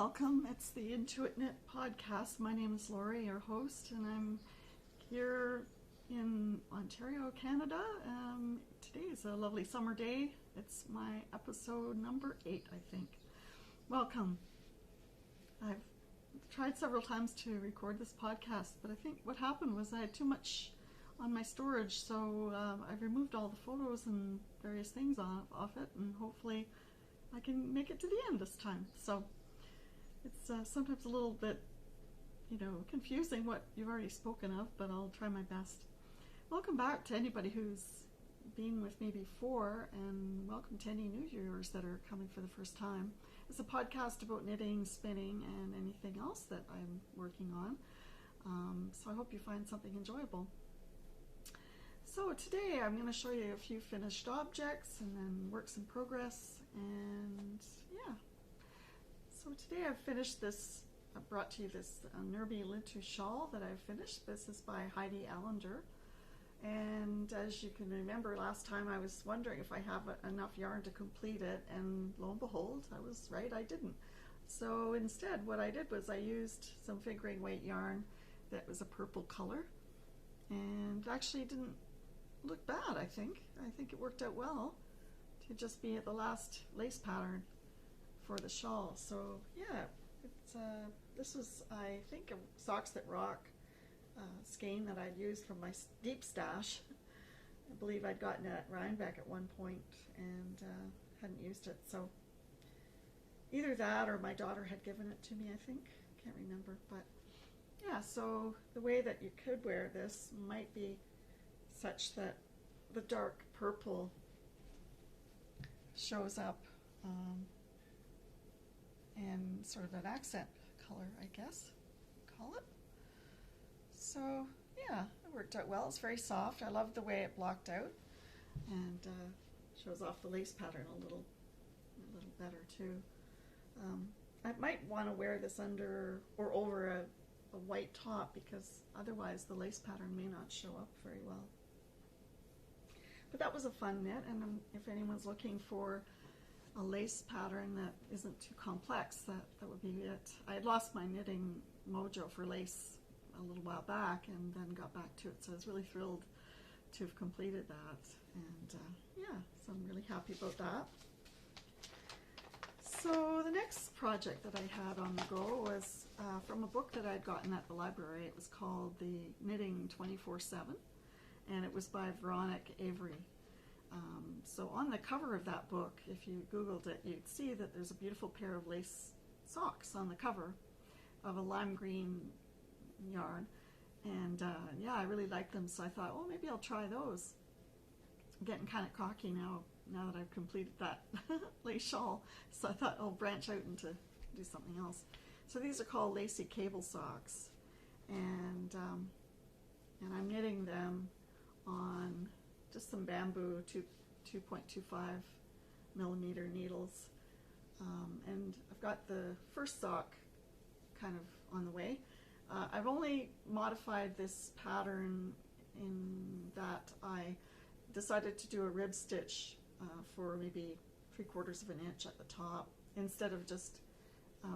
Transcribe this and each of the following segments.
welcome. It's the Intuitknit podcast. My name is Lori, your host, and I'm here in Ontario, Canada. Today is a lovely summer day. It's my episode number 8, I think. Welcome. I've tried several times to record this podcast, but I think what happened was I had too much on my storage, so I've removed all the photos and various things off it, and hopefully I can make it to the end this time. So it's sometimes a little bit, confusing what you've already spoken of, but I'll try my best. Welcome back to anybody who's been with me before, and welcome to any new viewers that are coming for the first time. It's a podcast about knitting, spinning, and anything else that I'm working on. So I hope you find something enjoyable. So today I'm going to show you a few finished objects and then works in progress, and yeah. So today I've finished this, I brought to you this Nevy Latouche shawl that I've finished. This is by Heidi Allender. And as you can remember, last time I was wondering if I have enough yarn to complete it, and lo and behold, I was right, I didn't. So instead what I did was I used some fingering weight yarn that was a purple color, and actually didn't look bad, I think. I think it worked out well to just be at the last lace pattern for the shawl. So yeah, it's this was, I think, a Socks That Rock skein that I'd used from my deep stash. I believe I'd gotten it at Rhinebeck at one point and hadn't used it. So either that or my daughter had given it to me, I think. Can't remember. But yeah, so the way that you could wear this might be such that the dark purple shows up in sort of an accent color, I guess, call it. So yeah, it worked out well. It's very soft. I love the way it blocked out, and shows off the lace pattern a little better too. I might want to wear this under or over a white top, because otherwise the lace pattern may not show up very well. But that was a fun knit, and if anyone's looking for a lace pattern that isn't too complex, that would be it. I had lost my knitting mojo for lace a little while back and then got back to it, so I was really thrilled to have completed that, and yeah, so I'm really happy about that. So the next project that I had on the go was from a book that I'd gotten at the library. It was called The Knitting 24/7, and it was by Veronica Avery. So on the cover of that book, if you Googled it, you'd see that there's a beautiful pair of lace socks on the cover of a lime green yarn, and yeah, I really liked them, so I thought, oh, maybe I'll try those. I'm getting kind of cocky now that I've completed that lace shawl, so I thought I'll branch out and to do something else. So these are called lacy cable socks, and I'm knitting them on just some bamboo 2.25 millimeter needles, and I've got the first sock kind of on the way. I've only modified this pattern in that I decided to do a rib stitch for maybe 3/4 of an inch at the top, instead of just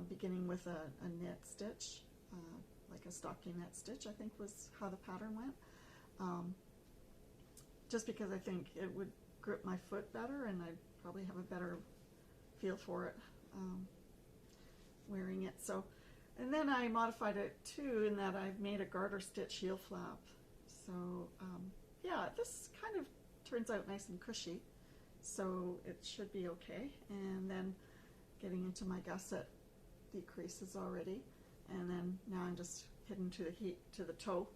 beginning with a knit stitch, like a stockinette stitch, I think was how the pattern went. Just because I think it would grip my foot better, and I'd probably have a better feel for it wearing it. So, and then I modified it too in that I've made a garter stitch heel flap. So yeah, this kind of turns out nice and cushy, so it should be okay. And then getting into my gusset decreases already, and then now I'm just hidden to the toe.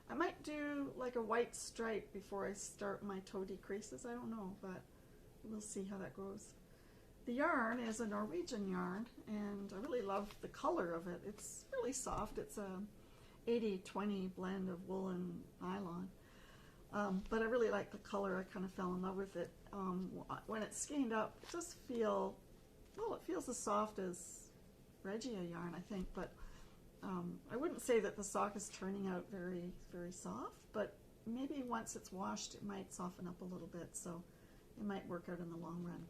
I might do like a white stripe before I start my toe decreases. I don't know, but we'll see how that goes. The yarn is a Norwegian yarn, and I really love the color of it. It's really soft. It's a 80-20 blend of wool and nylon. But I really like the color. I kind of fell in love with it. When it's skeined up, it does feel, well, it feels as soft as Regia yarn, I think, but I wouldn't say that the sock is turning out very, very soft, but maybe once it's washed it might soften up a little bit, so it might work out in the long run.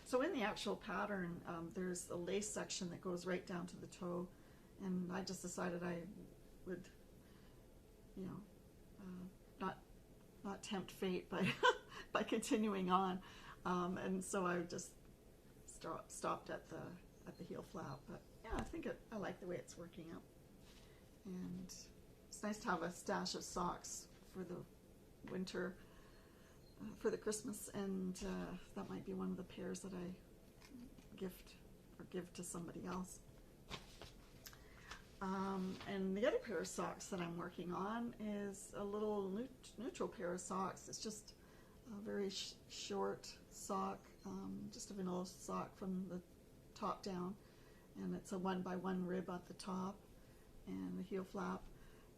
So in the actual pattern, there's a lace section that goes right down to the toe, and I just decided I would, you know, not tempt fate by by continuing on, and so I just stopped at the heel flap. But yeah, I think I like the way it's working out, and it's nice to have a stash of socks for the winter, for the Christmas, and that might be one of the pairs that I gift or give to somebody else. And the other pair of socks that I'm working on is a little neutral pair of socks. It's just a very short sock, just a vanilla sock from the top down, and it's a 1x1 rib at the top and the heel flap.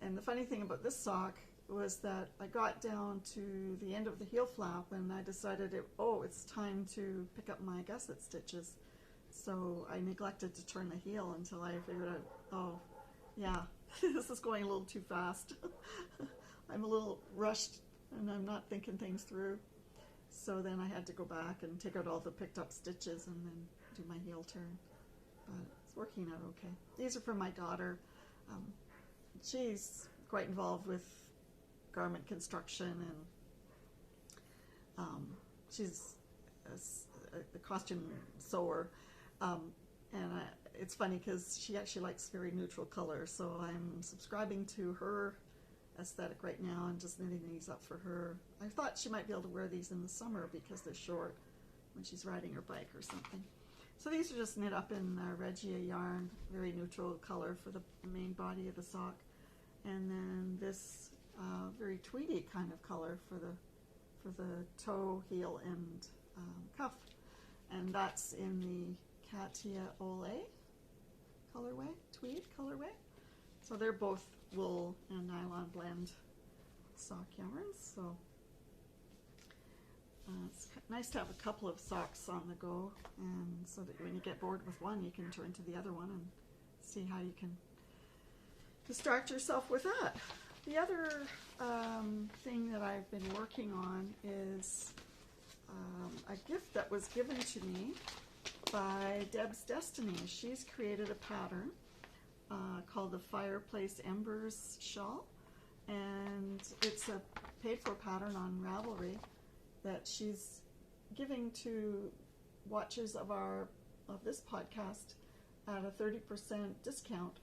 And the funny thing about this sock was that I got down to the end of the heel flap and I decided it's time to pick up my gusset stitches. So I neglected to turn the heel until I figured out, oh yeah, this is going a little too fast. I'm a little rushed and I'm not thinking things through. So then I had to go back and take out all the picked up stitches and then do my heel turn. But it's working out okay. These are from my daughter. She's quite involved with garment construction, and she's a costume sewer. It's funny because she actually likes very neutral colors, so I'm subscribing to her aesthetic right now and just knitting these up for her. I thought she might be able to wear these in the summer because they're short when she's riding her bike or something. So these are just knit up in Regia yarn, very neutral color for the main body of the sock, and then this very tweedy kind of color for the toe, heel, and cuff, and that's in the Katia Ole colorway, tweed colorway. So they're both wool and nylon blend sock yarns. So it's nice to have a couple of socks on the go, and so that when you get bored with one, you can turn to the other one and see how you can distract yourself with that. The other thing that I've been working on is a gift that was given to me by Deb's Destiny. She's created a pattern called the Fireplace Embers shawl, and it's a paid-for pattern on Ravelry that she's giving to watchers of this podcast at a 30% discount.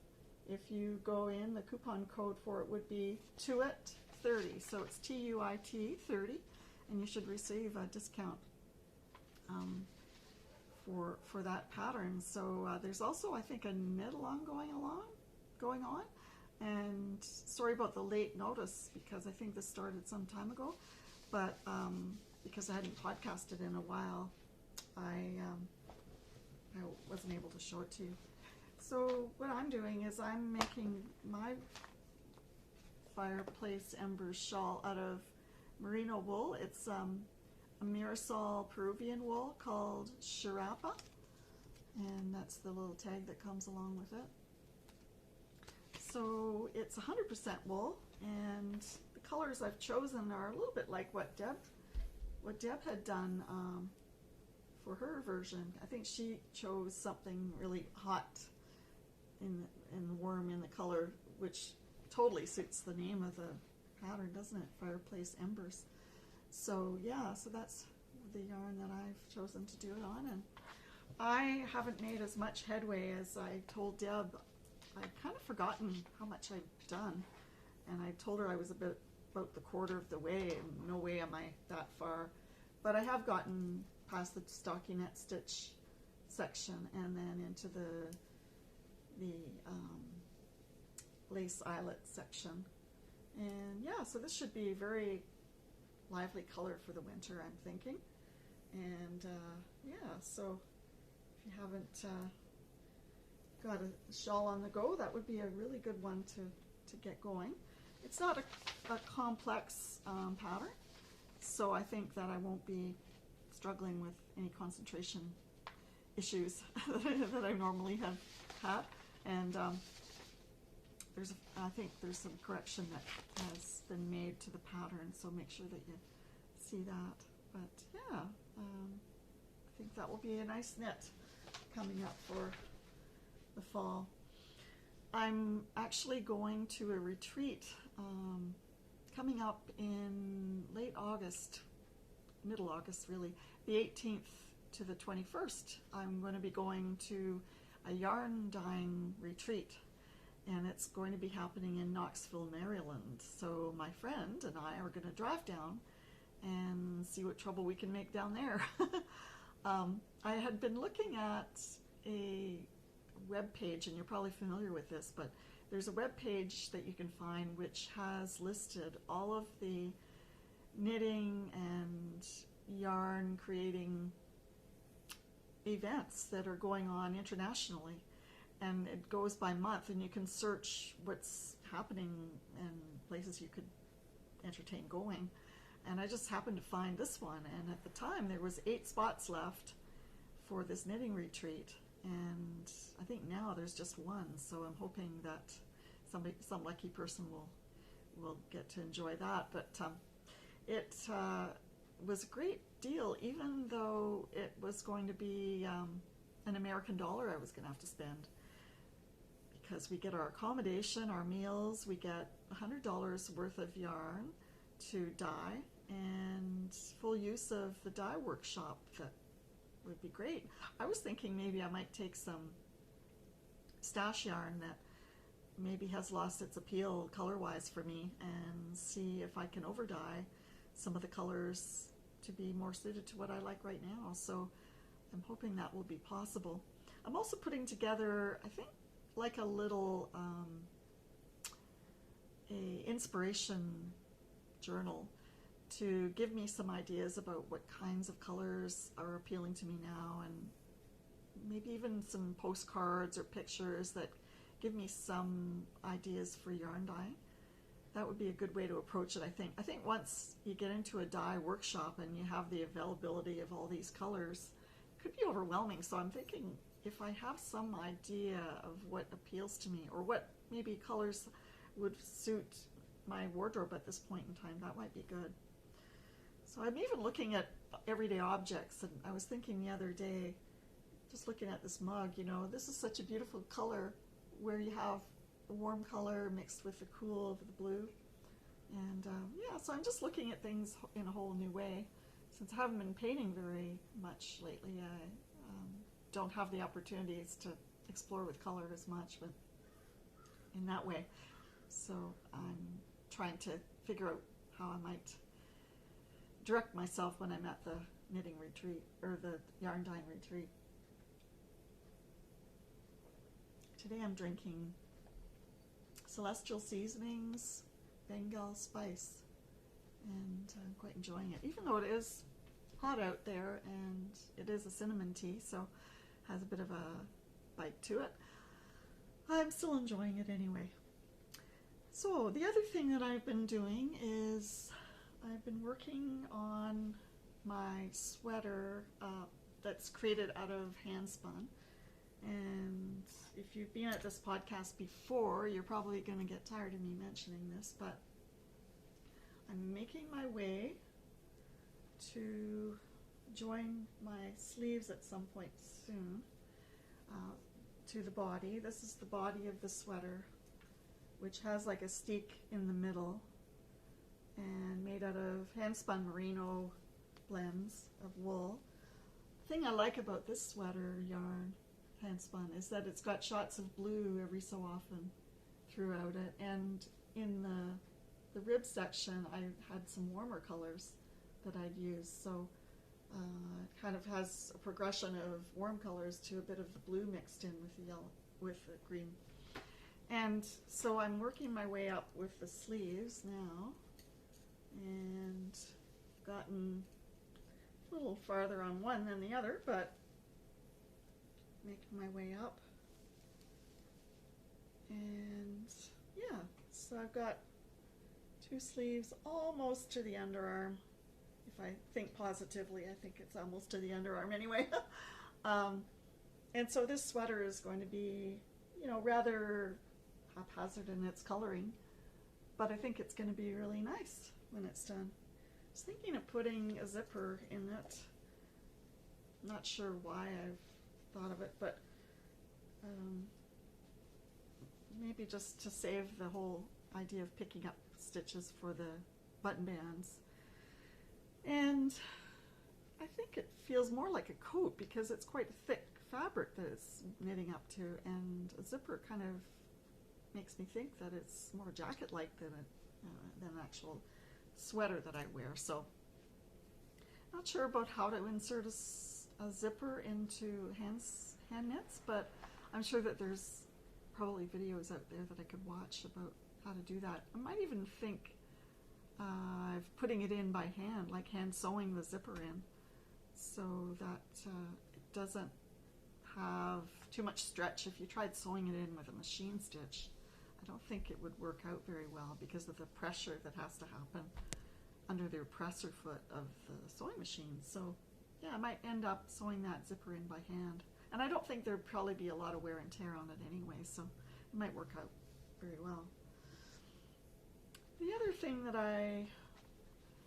If you go in, the coupon code for it would be TUIT30, so it's TUIT 30, and you should receive a discount for that pattern. So there's also, I think, a knit along going on, and sorry about the late notice because I think this started some time ago, but because I hadn't podcasted in a while, I wasn't able to show it to you. So what I'm doing is I'm making my Fireplace Embers shawl out of merino wool. It's a Mirasol Peruvian wool called Sharapa, and that's the little tag that comes along with it. So it's 100% wool, and the colors I've chosen are a little bit like what Deb had done for her version. I think she chose something really hot in warm in the color, which totally suits the name of the pattern, doesn't it? Fireplace Embers. So yeah, so that's the yarn that I've chosen to do it on, and I haven't made as much headway as I told Deb. I'd kind of forgotten how much I'd done, and I told her I was about the quarter of the way, and no way am I that far, but I have gotten past the stockinette stitch section and then into the lace eyelet section, and yeah, so this should be a very lively color for the winter, I'm thinking. And yeah, so if you haven't got a shawl on the go, that would be a really good one to get going. It's not a complex pattern, so I think that I won't be struggling with any concentration issues that I normally have had. And I think there's some correction that has been made to the pattern, so make sure that you see that. But yeah, I think that will be a nice knit coming up for the fall. I'm actually going to a retreat coming up in late August, middle August really, the 18th to the 21st. I'm going to be going to a yarn dyeing retreat, and it's going to be happening in Knoxville, Maryland. So my friend and I are going to drive down and see what trouble we can make down there. I had been looking at a web page, and you're probably familiar with this, but there's a web page that you can find which has listed all of the knitting and yarn creating events that are going on internationally, and it goes by month, and you can search what's happening and places you could entertain going. And I just happened to find this one, and at the time there was 8 spots left for this knitting retreat, and I think now there's just one, so I'm hoping that some lucky person will get to enjoy that. But it was a great deal, even though it was going to be an American dollar I was going to have to spend, because we get our accommodation, our meals, we get $100 worth of yarn to dye, and full use of the dye workshop. That would be great. I was thinking maybe I might take some stash yarn that maybe has lost its appeal color-wise for me and see if I can over dye some of the colors to be more suited to what I like right now. So I'm hoping that will be possible. I'm also putting together, I think, like a little a inspiration journal to give me some ideas about what kinds of colors are appealing to me now, and maybe even some postcards or pictures that give me some ideas for yarn dyeing. That would be a good way to approach it, I think. I think once you get into a dye workshop and you have the availability of all these colors, it could be overwhelming. So I'm thinking if I have some idea of what appeals to me, or what maybe colors would suit my wardrobe at this point in time, that might be good. So I'm even looking at everyday objects, and I was thinking the other day, just looking at this mug, you know, this is such a beautiful color where you have the warm color mixed with the cool of the blue. And yeah, so I'm just looking at things in a whole new way. Since I haven't been painting very much lately, I don't have the opportunities to explore with color as much, but in that way. So I'm trying to figure out how I might direct myself when I'm at the knitting retreat, or the yarn dyeing retreat. Today I'm drinking Celestial Seasonings Bengal Spice, and I'm quite enjoying it, even though it is hot out there and it is a cinnamon tea, so has a bit of a bite to it. I'm still enjoying it anyway. So the other thing that I've been doing is I've been working on my sweater that's created out of Handspun. And if you've been at this podcast before, you're probably going to get tired of me mentioning this, but I'm making my way to join my sleeves at some point soon to the body. This is the body of the sweater, which has like a steek in the middle, and made out of Handspun merino blends of wool. The thing I like about this sweater yarn, Handspun, is that it's got shots of blue every so often throughout it, and in the rib section I had some warmer colors that I'd use, so it kind of has a progression of warm colors to a bit of the blue mixed in with the yellow, with the green. And so I'm working my way up with the sleeves now, and gotten a little farther on one than the other, but making my way up. And yeah, so I've got 2 sleeves almost to the underarm. If I think positively, I think it's almost to the underarm anyway. And so this sweater is going to be, you know, rather haphazard in its coloring, but I think it's going to be really nice when it's done. I was thinking of putting a zipper in it, not sure why I've thought of it, but maybe just to save the whole idea of picking up stitches for the button bands. And I think it feels more like a coat because it's quite a thick fabric that it's knitting up to, and a zipper kind of makes me think that it's more jacket-like than an actual sweater that I wear. So not sure about how to insert a zipper into hand knits, but I'm sure that there's probably videos out there that I could watch about how to do that. I might even think of putting it in by hand, like hand sewing the zipper in, so that it doesn't have too much stretch. If you tried sewing it in with a machine stitch, I don't think it would work out very well because of the pressure that has to happen under the presser foot of the sewing machine. So yeah, I might end up sewing that zipper in by hand. And I don't think there'd probably be a lot of wear and tear on it anyway, so it might work out very well. The other thing that I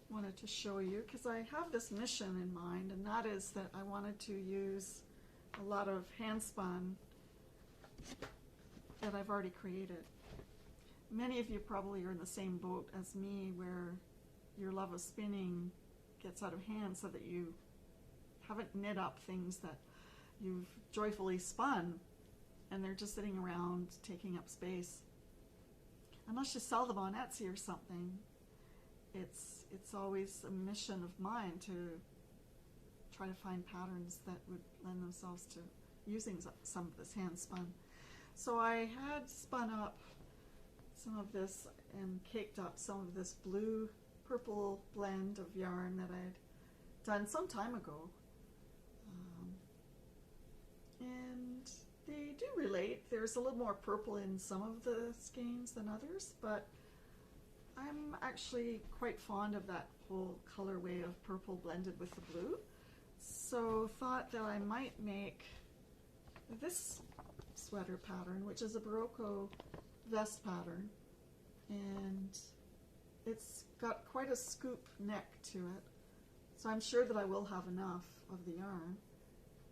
wanted to show you, because I have this mission in mind, and that is that I wanted to use a lot of handspun that I've already created. Many of you probably are in the same boat as me, where your love of spinning gets out of hand so that you haven't knit up things that you've joyfully spun and they're just sitting around taking up space. Unless you sell them on Etsy or something, it's always a mission of mine to try to find patterns that would lend themselves to using some of this hand spun. So I had spun up some of this and caked up some of this blue purple blend of yarn that I'd done some time ago. And they do relate. There's a little more purple in some of the skeins than others, but I'm actually quite fond of that whole colorway of purple blended with the blue. So thought that I might make this sweater pattern, which is a Barocco vest pattern, and it's got quite a scoop neck to it, so I'm sure that I will have enough of the yarn,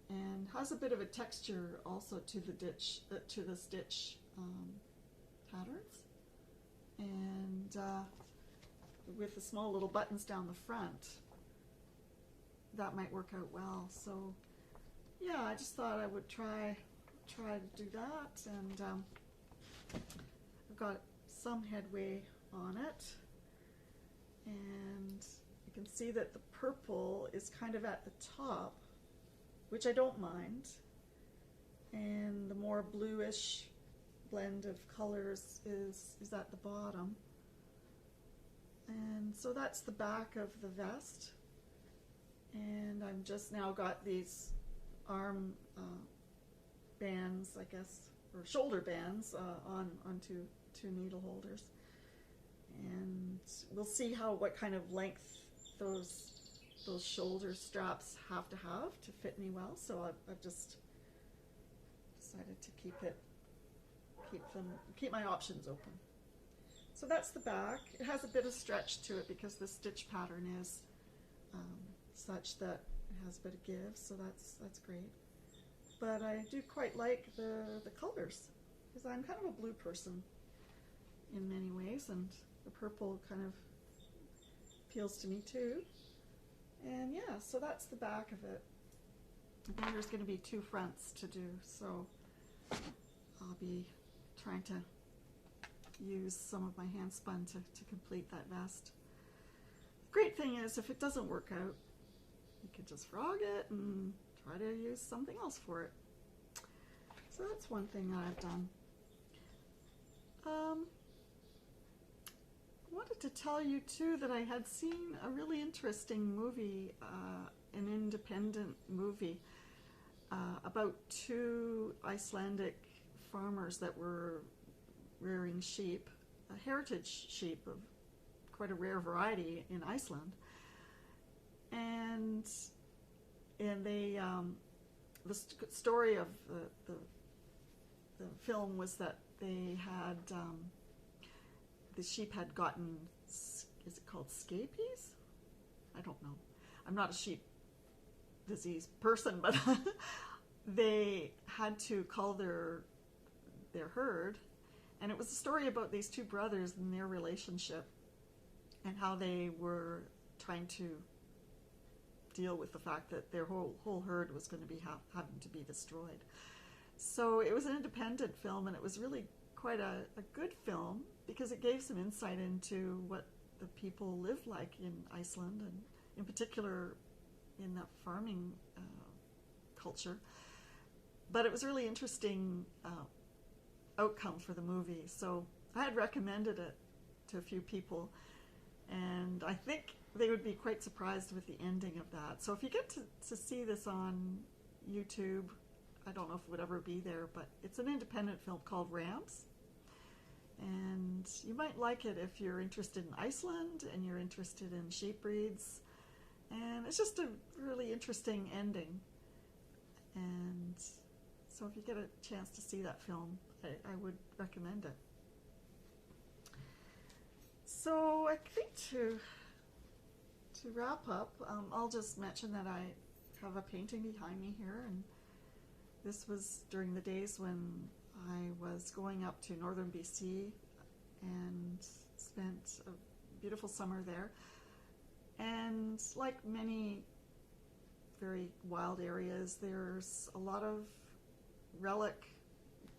and has a bit of a texture also to the stitch patterns, and with the small little buttons down the front, that might work out well. So yeah, I just thought I would try to do that, and I've got some headway on it, and you can see that the purple is kind of at the top, which I don't mind, and the more bluish blend of colors is at the bottom. And so that's the back of the vest, and I've just now got these arm bands, I guess, or shoulder bands onto two needle holders, and we'll see what kind of length those shoulder straps have to fit me well. So I've just decided to keep my options open. So that's the back. It has a bit of stretch to it because the stitch pattern is such that it has a bit of give, so that's great. But I do quite like the colors, because I'm kind of a blue person in many ways, and the purple kind of appeals to me too. And yeah, so that's the back of it. And then there's going to be two fronts to do, so I'll be trying to use some of my hand spun to complete that vest. The great thing is, if it doesn't work out, you can just frog it and try to use something else for it. So that's one thing that I've done. I wanted to tell you too that I had seen a really interesting movie, an independent movie, about two Icelandic farmers that were rearing sheep, a heritage sheep of quite a rare variety in Iceland, and they the story of the film was that they had the sheep had gotten, is it called scabies? I don't know. I'm not a sheep diseased person, but they had to call their herd, and it was a story about these two brothers and their relationship and how they were trying to deal with the fact that their whole herd was going to be having to be destroyed. So it was an independent film, and it was really quite a good film because it gave some insight into what the people live like in Iceland, and in particular in that farming culture. But it was a really interesting outcome for the movie. So I had recommended it to a few people, and I think they would be quite surprised with the ending of that. So if you get to see this on YouTube, I don't know if it would ever be there, but it's an independent film called Rams. And you might like it if you're interested in Iceland and you're interested in sheep breeds. And it's just a really interesting ending. And so if you get a chance to see that film, I would recommend it. So I think to wrap up, I'll just mention that I have a painting behind me here, and this was during the days when I was going up to northern BC and spent a beautiful summer there. And like many very wild areas, there's a lot of relic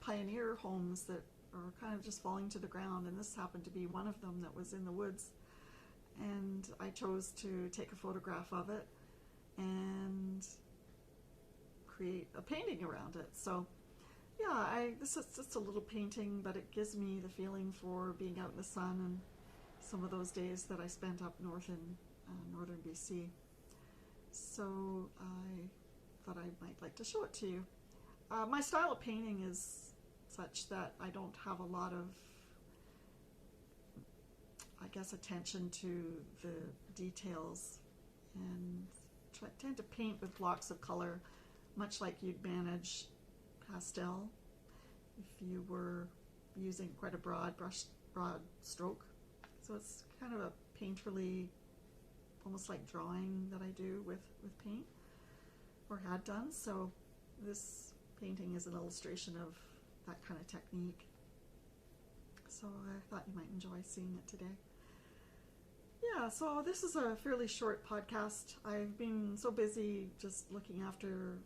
pioneer homes that are kind of just falling to the ground, and this happened to be one of them that was in the woods. And I chose to take a photograph of it and create a painting around it. So yeah, this is just a little painting, but it gives me the feeling for being out in the sun and some of those days that I spent up north in northern BC. So I thought I might like to show it to you. My style of painting is such that I don't have a lot of, I guess, attention to the details, and tend to paint with blocks of color, much like you'd manage pastel if you were using quite a broad stroke. So it's kind of a painterly, almost like drawing that I do with paint, or had done. So this painting is an illustration of that kind of technique. So I thought you might enjoy seeing it today. Yeah, so this is a fairly short podcast. I've been so busy just looking after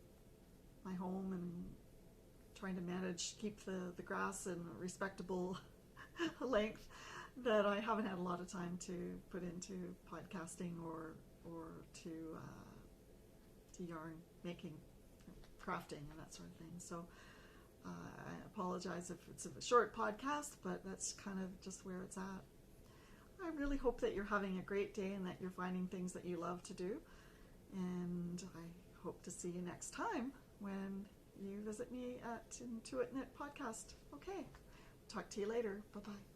my home and trying to keep the grass in a respectable length, that I haven't had a lot of time to put into podcasting or to yarn making, crafting, and that sort of thing. So I apologize if it's a short podcast, but that's kind of just where it's at. I really hope that you're having a great day and that you're finding things that you love to do. And I hope to see you next time when you visit me at Intuitknit podcast. Okay, talk to you later. Bye-bye.